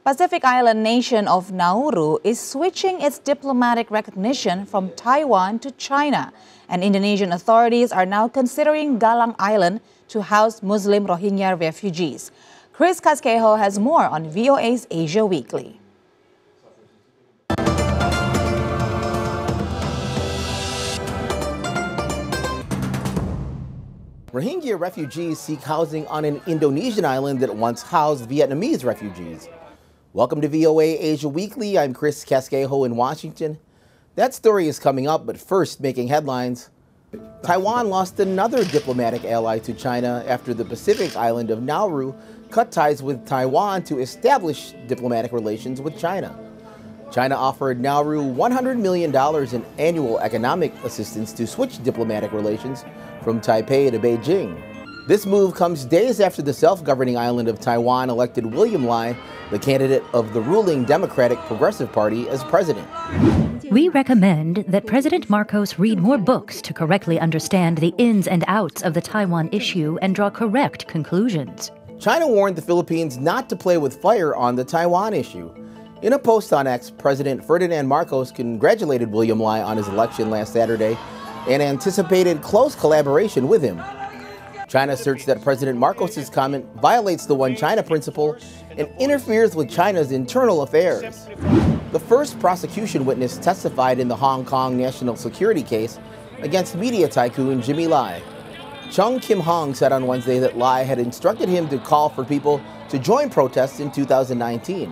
Pacific island nation of Nauru is switching its diplomatic recognition from Taiwan to China, and Indonesian authorities are now considering Galang Island to house Muslim Rohingya refugees. Chris Casquejo has more on VOA's Asia Weekly. Rohingya refugees seek housing on an Indonesian island that once housed Vietnamese refugees. Welcome to VOA Asia Weekly. I'm Chris Casquejo in Washington. That story is coming up, but first, making headlines. Taiwan lost another diplomatic ally to China after the Pacific island of Nauru cut ties with Taiwan to establish diplomatic relations with China. China offered Nauru $100 million in annual economic assistance to switch diplomatic relations from Taipei to Beijing. This move comes days after the self-governing island of Taiwan elected William Lai, the candidate of the ruling Democratic Progressive Party, as president. We recommend that President Marcos read more books to correctly understand the ins and outs of the Taiwan issue and draw correct conclusions. China warned the Philippines not to play with fire on the Taiwan issue. In a post on X, President Ferdinand Marcos congratulated William Lai on his election last Saturday and anticipated close collaboration with him. China asserts that President Marcos' comment violates the One China principle and interferes with China's internal affairs. The first prosecution witness testified in the Hong Kong national security case against media tycoon Jimmy Lai. Chung Kim-hong said on Wednesday that Lai had instructed him to call for people to join protests in 2019.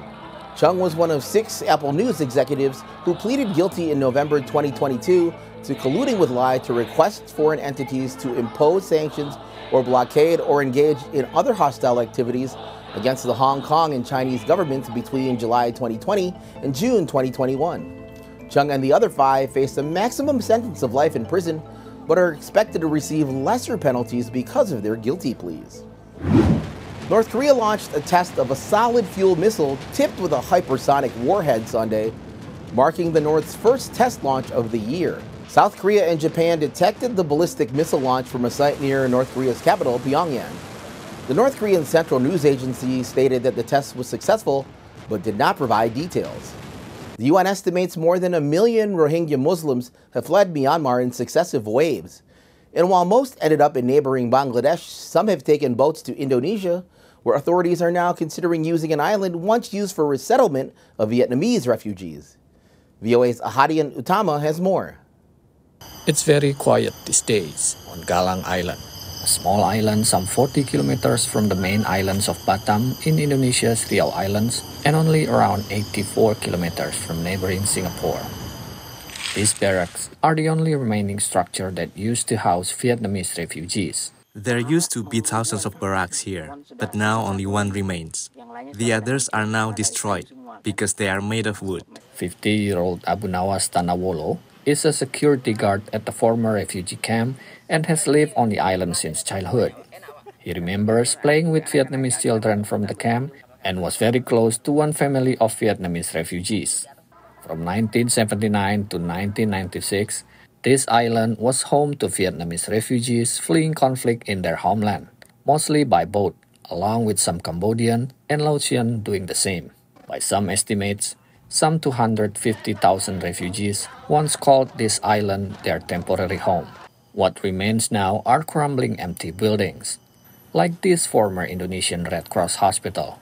Chung was one of 6 Apple News executives who pleaded guilty in November 2022 to colluding with Lai to request foreign entities to impose sanctions or blockade or engage in other hostile activities against the Hong Kong and Chinese governments between July 2020 and June 2021. Chung and the other 5 faced a maximum sentence of life in prison, but are expected to receive lesser penalties because of their guilty pleas. North Korea launched a test of a solid-fuel missile tipped with a hypersonic warhead Sunday, marking the North's first test launch of the year. South Korea and Japan detected the ballistic missile launch from a site near North Korea's capital, Pyongyang. The North Korean Central News Agency stated that the test was successful, but did not provide details. The UN estimates more than 1 million Rohingya Muslims have fled Myanmar in successive waves. And while most ended up in neighboring Bangladesh, some have taken boats to Indonesia, where authorities are now considering using an island once used for resettlement of Vietnamese refugees. VOA's Ahadian Utama has more. It's very quiet these days on Galang Island, a small island some 40 kilometers from the main islands of Batam in Indonesia's Riau Islands and only around 84 kilometers from neighboring Singapore. These barracks are the only remaining structure that used to house Vietnamese refugees. There used to be thousands of barracks here, but now only one remains. The others are now destroyed because they are made of wood. 50-year-old Abu Nawas Tanawolo is a security guard at the former refugee camp and has lived on the island since childhood. He remembers playing with Vietnamese children from the camp and was very close to one family of Vietnamese refugees. From 1979 to 1996, this island was home to Vietnamese refugees fleeing conflict in their homeland, mostly by boat, along with some Cambodian and Laotian doing the same. By some estimates, some 250,000 refugees once called this island their temporary home. What remains now are crumbling empty buildings, like this former Indonesian Red Cross hospital,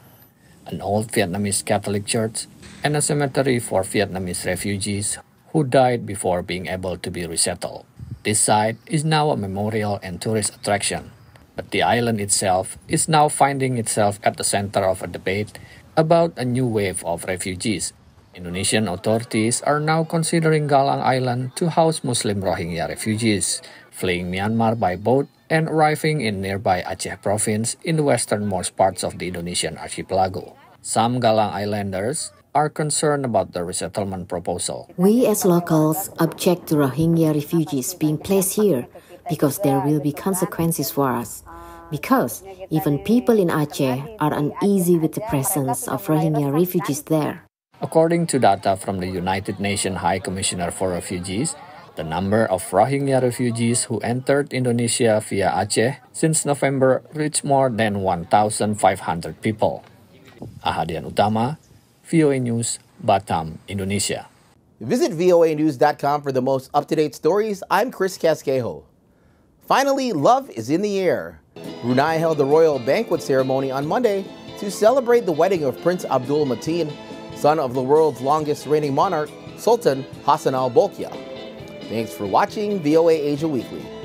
an old Vietnamese Catholic church, and a cemetery for Vietnamese refugees who died before being able to be resettled. This site is now a memorial and tourist attraction, but the island itself is now finding itself at the center of a debate about a new wave of refugees. Indonesian authorities are now considering Galang Island to house Muslim Rohingya refugees, fleeing Myanmar by boat and arriving in nearby Aceh province in the westernmost parts of the Indonesian archipelago. Some Galang Islanders are concerned about the resettlement proposal. We as locals object to Rohingya refugees being placed here because there will be consequences for us. Because even people in Aceh are uneasy with the presence of Rohingya refugees there. According to data from the United Nations High Commissioner for Refugees, the number of Rohingya refugees who entered Indonesia via Aceh since November reached more than 1,500 people. Ahadian Utama, VOA News, Batam, Indonesia. Visit voanews.com for the most up-to-date stories. I'm Chris Casquejo. Finally, love is in the air. Brunei held a royal banquet ceremony on Monday to celebrate the wedding of Prince Abdul Mateen, son of the world's longest reigning monarch, Sultan Hassan al Bolkiah. Thanks for watching VOA Asia Weekly.